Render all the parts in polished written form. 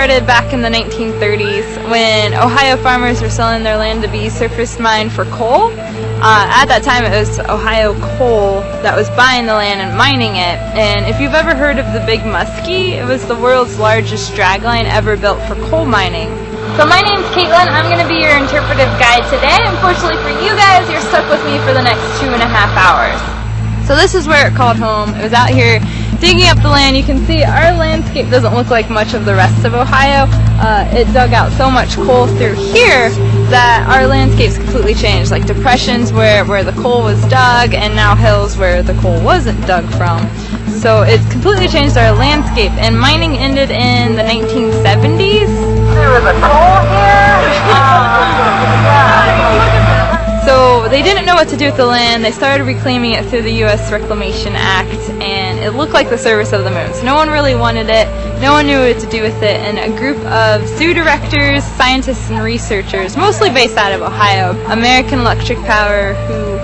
started back in the 1930s when Ohio farmers were selling their land to be surface mined for coal. At that time it was Ohio Coal that was buying the land and mining it. And if you've ever heard of the Big Muskie, it was the world's largest dragline ever built for coal mining. So my name's Caitlin. I'm going to be your interpretive guide today. Unfortunately for you guys, you're stuck with me for the next 2.5 hours. So this is where it called home. It was out here digging up the land. You can see our landscape doesn't look like much of the rest of Ohio. It dug out so much coal through here that our landscape's completely changed. Like depressions where the coal was dug, and now hills where the coal wasn't dug from. So it's completely changed our landscape, and mining ended in the 1970s. There was a coal here. So they didn't know what to do with the land. They started reclaiming it through the U.S. Reclamation Act, and it looked like the service of the moon. So no one really wanted it. No one knew what to do with it, and a group of zoo directors, scientists, and researchers, mostly based out of Ohio, American Electric Power, who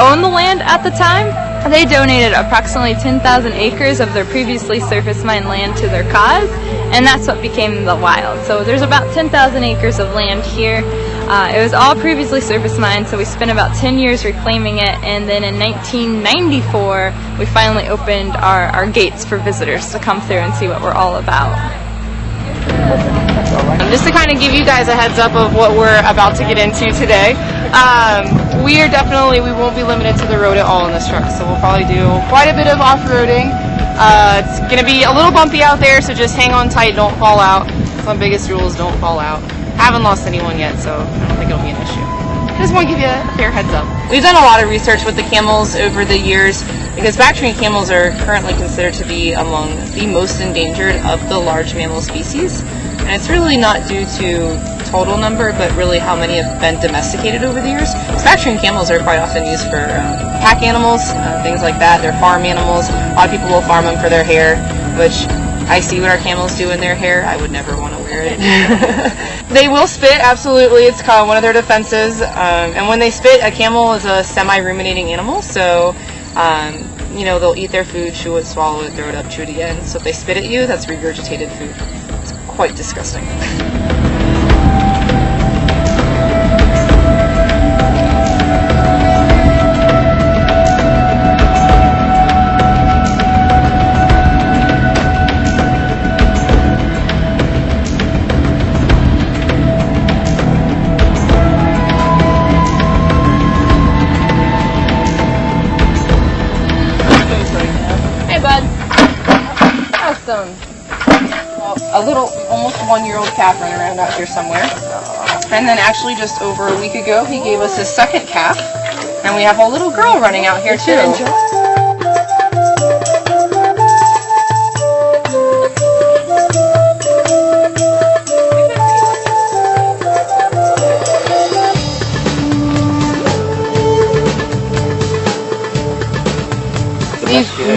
owned the land at the time, they donated approximately 10,000 acres of their previously surface mined land to their cause, and that's what became the Wild. So there's about 10,000 acres of land here. It was all previously surface mined, so we spent about 10 years reclaiming it, and then in 1994 we finally opened our gates for visitors to come through and see what we're all about. Just to kind of give you guys a heads up of what we're about to get into today, we won't be limited to the road at all in this truck, so we'll probably do quite a bit of off-roading. It's going to be a little bumpy out there, so just hang on tight, don't fall out. That's my biggest rule, is don't fall out. Haven't lost anyone yet, so I don't think it'll be an issue. Just want to give you a fair heads up. We've done a lot of research with the camels over the years, because backstream camels are currently considered to be among the most endangered of the large mammal species. And it's really not due to total number, but really how many have been domesticated over the years. Backstream camels are quite often used for pack animals, things like that. They're farm animals. A lot of people will farm them for their hair, which I see what our camels do in their hair. I would never want to wear it. They will spit, absolutely. It's called one of their defenses. And when they spit, a camel is a semi-ruminating animal, so you know, they'll eat their food, chew it, swallow it, throw it up, chew it again. So if they spit at you, that's regurgitated food. It's quite disgusting. A little, almost 1-year-old calf running around out here somewhere. And then actually just over a week ago, he gave us his second calf. And we have a little girl running out here too.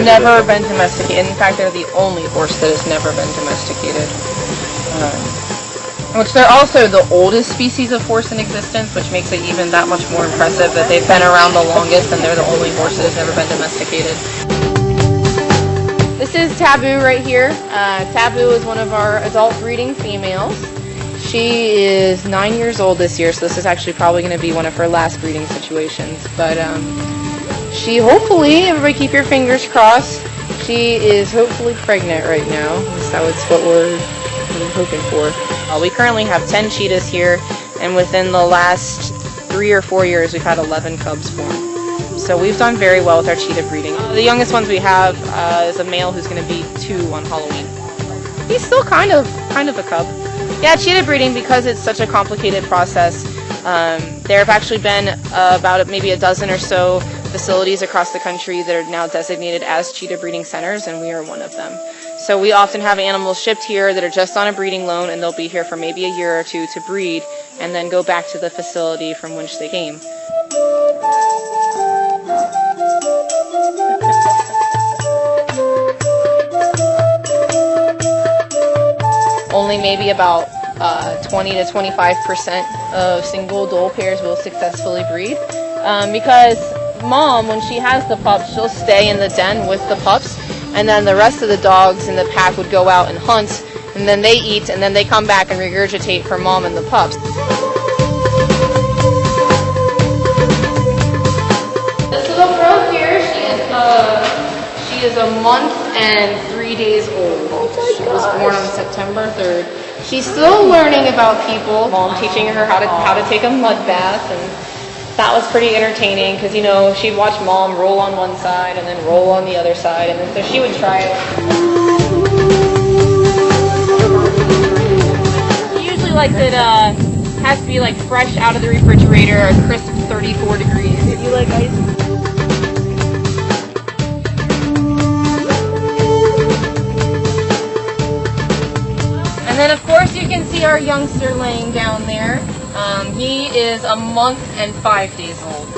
They've never been domesticated. In fact, they're the only horse that has never been domesticated. Which they're also the oldest species of horse in existence, which makes it even that much more impressive that they've been around the longest and they're the only horse that has never been domesticated. This is Taboo right here. Taboo is one of our adult breeding females. She is 9 years old this year, so this is actually probably going to be one of her last breeding situations. But she hopefully, everybody keep your fingers crossed, she is hopefully pregnant right now. So it's what we're hoping for. We currently have 10 cheetahs here, and within the last 3 or 4 years we've had 11 cubs form. So we've done very well with our cheetah breeding. The youngest ones we have is a male who's going to be 2 on Halloween. He's still kind of a cub. Yeah, cheetah breeding, because it's such a complicated process, there have actually been about maybe a dozen or so facilities across the country that are now designated as cheetah breeding centers, and we are one of them. So we often have animals shipped here that are just on a breeding loan, and they'll be here for maybe a year or two to breed, and then go back to the facility from which they came. Only maybe about 20 to 25% of single doe pairs will successfully breed, because mom, when she has the pups, she'll stay in the den with the pups, and then the rest of the dogs in the pack would go out and hunt, and and then they eat, and then they come back and regurgitate for mom and the pups. This little girl here, she is a month and 3 days old. She was born on September 3rd. She's still learning about people. Mom teaching her how to take a mud bath, and that was pretty entertaining because, you know, she'd watch mom roll on one side and then roll on the other side, and then so she would try it. Usually like that has to be like fresh out of the refrigerator, a crisp 34 degrees. If you like ice. And then of course you can see our youngster laying down there. He is a month and 5 days old.